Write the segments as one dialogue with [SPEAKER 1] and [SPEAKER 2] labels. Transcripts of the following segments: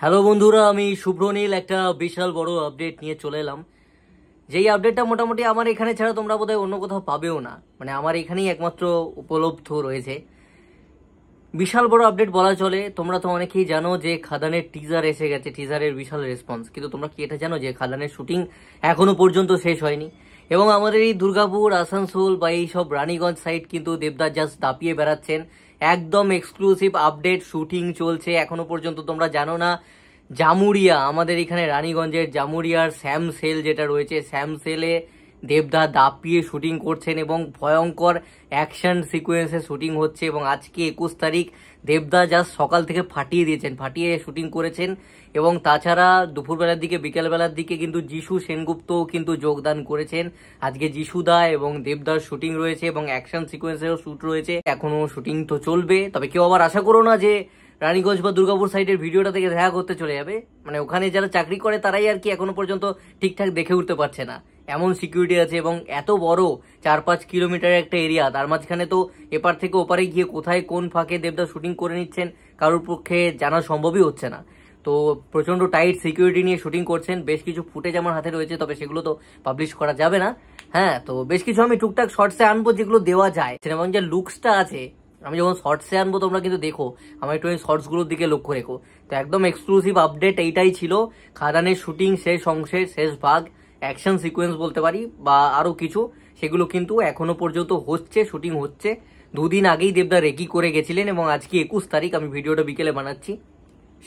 [SPEAKER 1] Hello বন্ধুরা, আমি শুভ্রনীল একটা বিশাল বড় আপডেট নিয়ে চলে এলাম। যেই আপডেটটা মোটামুটি আমার এখানে ছাড়া তোমরা বোধহয় অন্য কোথাও পাবেও না, মানে আমার এখানেই একমাত্র উপলব্ধ রয়েছে। বিশাল বড় আপডেট বলা চলে। তোমরা তো অনেকেই জানো যে খাদানের টিজার এসে গেছে, টিজারের বিশাল রেসপন্স, কিন্তু তোমরা কি এটা জানো যে খাদানের শুটিং এখনো পর্যন্ত শেষ হয়নি? এবং আমাদের এই দুর্গাপুর, আসানসোল বা এই সব রানীগঞ্জ সাইড কিন্তু দেবদাস জাস্ট দাপিয়ে বেড়াচ্ছেন। একদম এক্সক্লুসিভ আপডেট, শুটিং চলছে এখনো পর্যন্ত। তোমরা জানো না, জামুরিয়া, আমাদের এখানে রানীগঞ্জের জামুরিয়ার শ্যাম সেল যেটা রয়েছে, শ্যাম সেলে দেবদা দাপিয়ে শুটিং করছেন এবং ভয়ঙ্কর অ্যাকশন সিকোয়েন্সে শুটিং হচ্ছে। এবং আজকে 21 তারিখ দেবদা জাস্ট সকাল থেকে ফাটিয়ে শুটিং করেছেন। এবং তাছাড়া দুপুরবেলার দিকে, বিকেলবেলার দিকে কিন্তু যিশু সেনগুপ্তও কিন্তু যোগদান করেছেন। আজকে যিশুদা এবং দেবদার শুটিং রয়েছে এবং অ্যাকশন সিকোয়েন্সেরও শুট রয়েছে। এখনো শুটিং তো চলবে, তবে কেউ আবার আশা করো না যে রানীগঞ্জ বা দুর্গাপুর সাইডের ভিডিওটা থেকে দেখা করতে চলে যাবে। মানে ওখানে যারা চাকরি করে তারাই আর কি এখনো পর্যন্ত ঠিকঠাক দেখে উঠতে পারছে না, এমন সিকিউরিটি আছে। এবং এত বড় 4-5 কিলোমিটার একটা এরিয়া, তার মাঝখানে তো এপার থেকে ওপারে গিয়ে কোথায় কোন ফাঁকে দেবদা শুটিং করে নিচ্ছেন কারোর পক্ষে জানা সম্ভবই হচ্ছে না। তো প্রচন্ড টাইট সিকিউরিটি নিয়ে শুটিং করছেন। বেশ কিছু ফুটেজ আমার হাতে রয়েছে, তবে সেগুলো তো পাবলিশ করা যাবে না। হ্যাঁ, তো বেশ কিছু আমি টুকটাক শর্টসে আনবো যেগুলো দেওয়া যায়, এবং যে লুকসটা আছে আমি যখন শর্টসে আনবো তোমরা কিন্তু দেখো, আমার একটু শর্টসগুলোর দিকে লক্ষ্য রেখো। তো একদম এক্সক্লুসিভ আপডেট এইটাই ছিল। খাদানের শুটিং শেষ অংশের শেষ ভাগ, অ্যাকশন সিকোয়েন্স বলতে পারি বা আরো কিছু, সেগুলো কিন্তু এখনো পর্যন্ত হচ্ছে, শুটিং হচ্ছে। দুদিন আগেই দেবদা রেকি করে গেছিলেন এবং আজকে 21 তারিখ, আমি ভিডিওটা বিকেলে বানাচ্ছি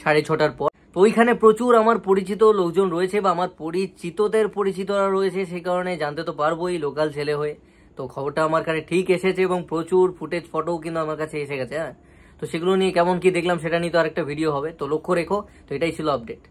[SPEAKER 1] 6:30টার পর। তো ওইখানে প্রচুর আমার পরিচিত লোকজন রয়েছে বা আমার পরিচিতদের পরিচিতরা রয়েছে, সেই কারণে জানতে তো পারবোই লোকাল ছেলে হয়ে। তো খবরটা আমার কাছে ঠিক এসেছে এবং প্রচুর ফুটেজ ফটোও কিন্তু আমার কাছে এসে গেছে। হ্যাঁ, তো সেগুলো নিয়ে কেমন কি দেখলাম সেটা নিয়ে তো আরেকটা ভিডিও হবে, তো লক্ষ্য রেখো। তো এটাই ছিল আপডেট।